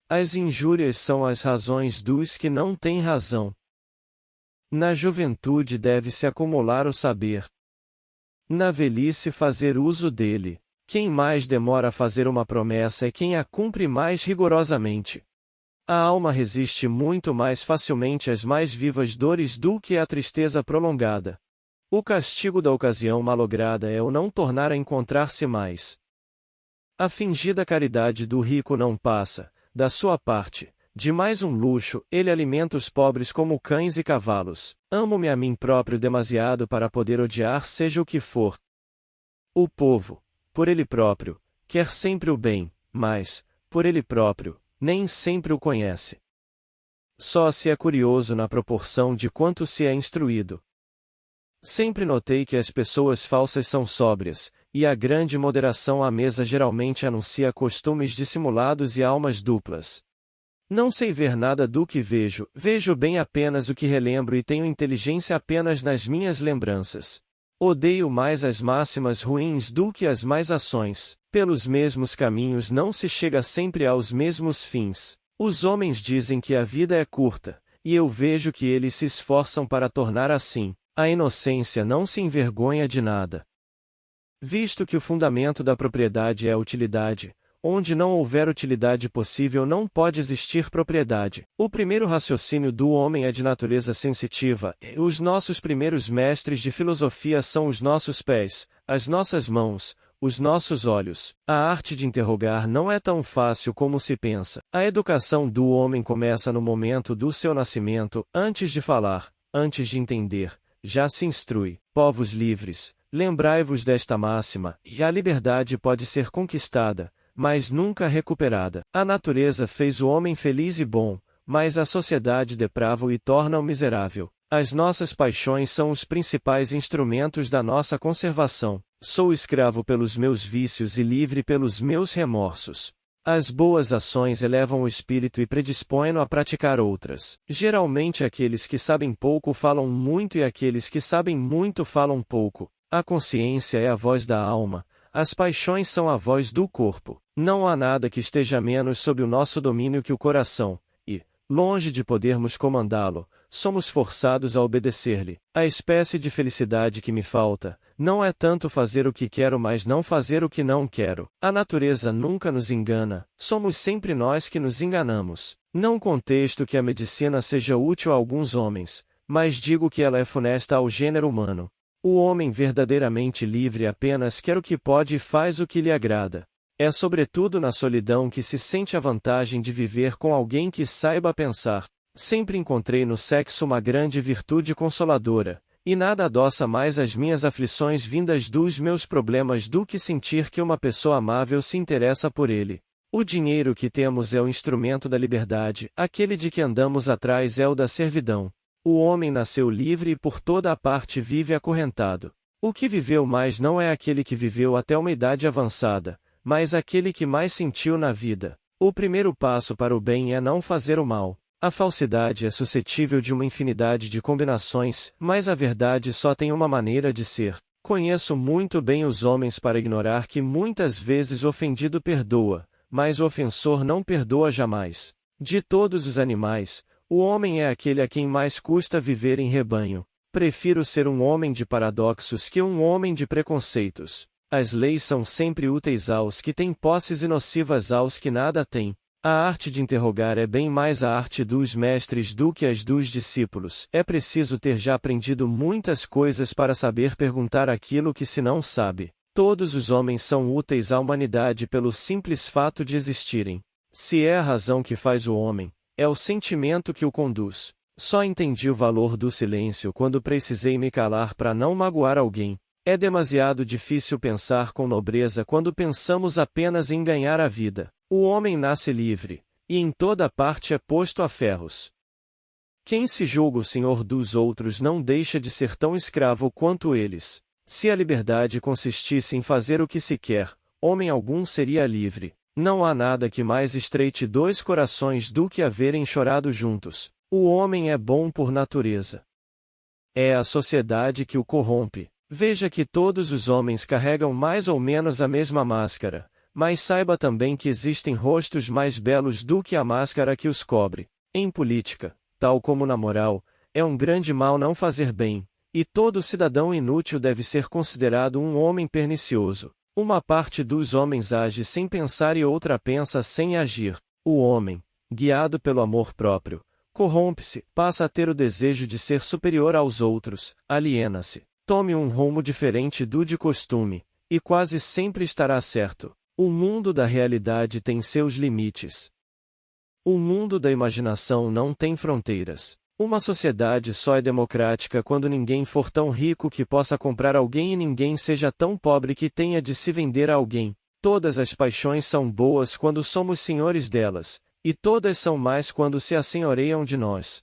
As injúrias são as razões dos que não têm razão. Na juventude deve-se acumular o saber. Na velhice fazer uso dele. Quem mais demora a fazer uma promessa é quem a cumpre mais rigorosamente. A alma resiste muito mais facilmente às mais vivas dores do que à tristeza prolongada. O castigo da ocasião malograda é o não tornar a encontrar-se mais. A fingida caridade do rico não passa, da sua parte, de mais um luxo. Ele alimenta os pobres como cães e cavalos. Amo-me a mim próprio demasiado para poder odiar seja o que for. O povo, por ele próprio, quer sempre o bem, mas, por ele próprio, nem sempre o conhece. Só se é curioso na proporção de quanto se é instruído. Sempre notei que as pessoas falsas são sóbrias, e a grande moderação à mesa geralmente anuncia costumes dissimulados e almas duplas. Não sei ver nada do que vejo, vejo bem apenas o que relembro e tenho inteligência apenas nas minhas lembranças. Odeio mais as máximas ruins do que as más ações. Pelos mesmos caminhos não se chega sempre aos mesmos fins. Os homens dizem que a vida é curta, e eu vejo que eles se esforçam para tornar assim. A inocência não se envergonha de nada. Visto que o fundamento da propriedade é a utilidade, onde não houver utilidade possível não pode existir propriedade. O primeiro raciocínio do homem é de natureza sensitiva, e os nossos primeiros mestres de filosofia são os nossos pés, as nossas mãos, os nossos olhos. A arte de interrogar não é tão fácil como se pensa. A educação do homem começa no momento do seu nascimento, antes de falar, antes de entender, já se instrui. Povos livres, lembrai-vos desta máxima, e a liberdade pode ser conquistada, mas nunca recuperada. A natureza fez o homem feliz e bom, mas a sociedade deprava-o e torna-o miserável. As nossas paixões são os principais instrumentos da nossa conservação. Sou escravo pelos meus vícios e livre pelos meus remorsos. As boas ações elevam o espírito e predispõem-no a praticar outras. Geralmente aqueles que sabem pouco falam muito e aqueles que sabem muito falam pouco. A consciência é a voz da alma, as paixões são a voz do corpo. Não há nada que esteja menos sob o nosso domínio que o coração, e, longe de podermos comandá-lo, somos forçados a obedecer-lhe. A espécie de felicidade que me falta, não é tanto fazer o que quero mas não fazer o que não quero. A natureza nunca nos engana, somos sempre nós que nos enganamos. Não contesto que a medicina seja útil a alguns homens, mas digo que ela é funesta ao gênero humano. O homem verdadeiramente livre apenas quer o que pode e faz o que lhe agrada. É sobretudo na solidão que se sente a vantagem de viver com alguém que saiba pensar. Sempre encontrei no sexo uma grande virtude consoladora, e nada adoça mais as minhas aflições vindas dos meus problemas do que sentir que uma pessoa amável se interessa por ele. O dinheiro que temos é o instrumento da liberdade, aquele de que andamos atrás é o da servidão. O homem nasceu livre e por toda a parte vive acorrentado. O que viveu mais não é aquele que viveu até uma idade avançada, mas aquele que mais sentiu na vida. O primeiro passo para o bem é não fazer o mal. A falsidade é suscetível de uma infinidade de combinações, mas a verdade só tem uma maneira de ser. Conheço muito bem os homens para ignorar que muitas vezes o ofendido perdoa, mas o ofensor não perdoa jamais. De todos os animais, o homem é aquele a quem mais custa viver em rebanho. Prefiro ser um homem de paradoxos que um homem de preconceitos. As leis são sempre úteis aos que têm posses e nocivas aos que nada têm. A arte de interrogar é bem mais a arte dos mestres do que as dos discípulos. É preciso ter já aprendido muitas coisas para saber perguntar aquilo que se não sabe. Todos os homens são úteis à humanidade pelo simples fato de existirem. Se é a razão que faz o homem, é o sentimento que o conduz. Só entendi o valor do silêncio quando precisei me calar para não magoar alguém. É demasiado difícil pensar com nobreza quando pensamos apenas em ganhar a vida. O homem nasce livre, e em toda parte é posto a ferros. Quem se julga o senhor dos outros não deixa de ser tão escravo quanto eles. Se a liberdade consistisse em fazer o que se quer, homem algum seria livre. Não há nada que mais estreite dois corações do que haverem chorado juntos. O homem é bom por natureza. É a sociedade que o corrompe. Veja que todos os homens carregam mais ou menos a mesma máscara, Mas saiba também que existem rostos mais belos do que a máscara que os cobre. Em política, tal como na moral, é um grande mal não fazer bem, e todo cidadão inútil deve ser considerado um homem pernicioso. Uma parte dos homens age sem pensar e outra pensa sem agir. O homem, guiado pelo amor próprio, corrompe-se, passa a ter o desejo de ser superior aos outros, aliena-se, tome um rumo diferente do de costume, e quase sempre estará certo. O mundo da realidade tem seus limites. O mundo da imaginação não tem fronteiras. Uma sociedade só é democrática quando ninguém for tão rico que possa comprar alguém e ninguém seja tão pobre que tenha de se vender a alguém. Todas as paixões são boas quando somos senhores delas, e todas são más quando se assenhoreiam de nós.